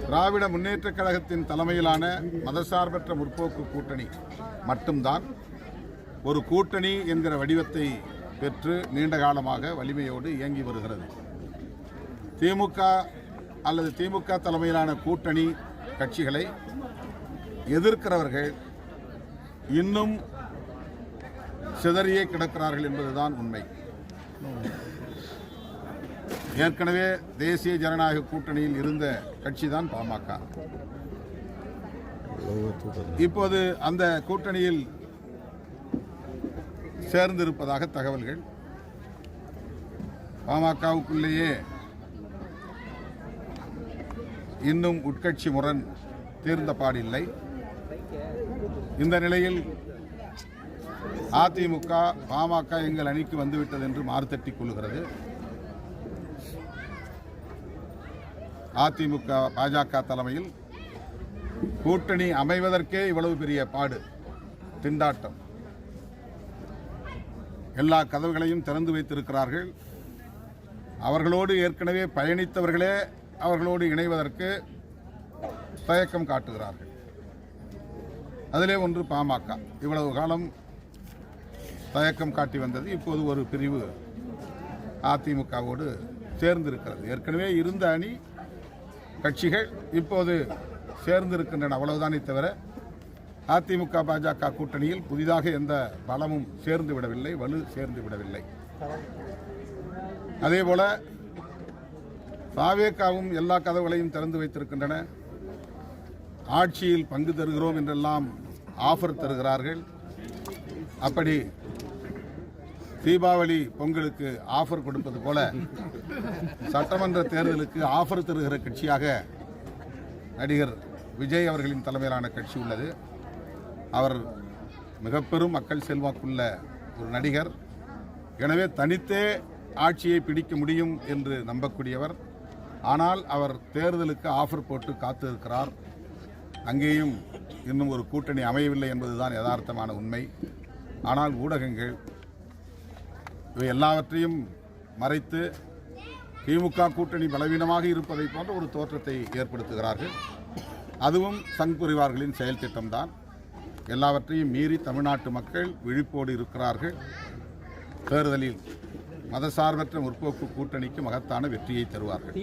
திராவிட முன்னேற்றக் கழகத்தின் தலைமையிலான மதசார்பற்ற முற்போக்கு கூட்டணி மட்டும்தான் ஒரு கூட்டணி என்கிற வடிவத்தை பெற்று நீண்ட காலமாக வலிமையோடு இயங்கி வருகிறது. திமுக அல்லது திமுக தலைமையிலான கூட்டணி கட்சிகளை எதிர்க்கிறவர்கள் இன்னும் சிதறியே கிடக்கிறார்கள் என்பதுதான் உண்மை. ஏற்கனவே தேசிய ஜனநாயக கூட்டணியில் இருந்த கட்சிதான் பாமக. இப்போது அந்த கூட்டணியில் சேர்ந்திருப்பதாக தகவல்கள். பாமகவுக்குள்ளேயே இன்னும் உட்கட்சி முரண் தீர்ந்த பாடில்லை. இந்த நிலையில் அதிமுக பாமக எங்கள் அணிக்கு வந்துவிட்டது என்று மார்த்தட்டிக் கொள்கிறது. அதிமுக பாஜக தலைமையில் கூட்டணி அமைவதற்கே இவ்வளவு பெரிய பாடு, திண்டாட்டம். எல்லா கதவுகளையும் திறந்து வைத்திருக்கிறார்கள். அவர்களோடு ஏற்கனவே பயணித்தவர்களே அவர்களோடு இணைவதற்கு தயக்கம் காட்டுகிறார்கள். அதிலே ஒன்று பாமக. இவ்வளவு காலம் தயக்கம் காட்டி வந்தது. இப்போது ஒரு பிரிவு அதிமுகவோடு சேர்ந்திருக்கிறது. ஏற்கனவே இருந்த அணி கட்சிகள் இப்போது சேர்ந்திருக்கின்றன, அவ்வளவுதானே தவிர அதிமுக பாஜக கூட்டணியில் புதிதாக எந்த பலமும் சேர்ந்து விடவில்லை, வலு சேர்ந்து விடவில்லை. அதேபோல தாவேகாவும் எல்லா கதவுகளையும் திறந்து வைத்திருக்கின்றன. ஆட்சியில் பங்கு தருகிறோம் என்றெல்லாம் ஆஃபர் தருகிறார்கள். அப்படி தீபாவளி பொங்கலுக்கு ஆஃபர் கொடுப்பது போல சட்டமன்ற தேர்தலுக்கு ஆஃபர் தருகிற கட்சியாக நடிகர் விஜய் அவர்களின் தலைமையிலான கட்சி உள்ளது. அவர் மிக பெரும் மக்கள் செல்வாக்குள்ள ஒரு நடிகர். எனவே தனித்தே ஆட்சியை பிடிக்க முடியும் என்று நம்பக்கூடியவர். ஆனால் அவர் தேர்தலுக்கு ஆஃபர் போட்டு காத்திருக்கிறார். அங்கேயும் இன்னும் ஒரு கூட்டணி அமையவில்லை என்பதுதான் யதார்த்தமான உண்மை. ஆனால் ஊடகங்கள் இவை எல்லாவற்றையும் மறைத்து திமுக கூட்டணி பலவீனமாக இருப்பதை போன்ற ஒரு தோற்றத்தை ஏற்படுத்துகிறார்கள். அதுவும் சங் பரிவார்களின் செயல் திட்டம்தான். எல்லாவற்றையும் மீறி தமிழ்நாட்டு மக்கள் விழிப்போடு இருக்கிறார்கள். தேர்தலில் மதசார்பற்ற முற்போக்கு கூட்டணிக்கு மகத்தான வெற்றியை தருவார்கள்.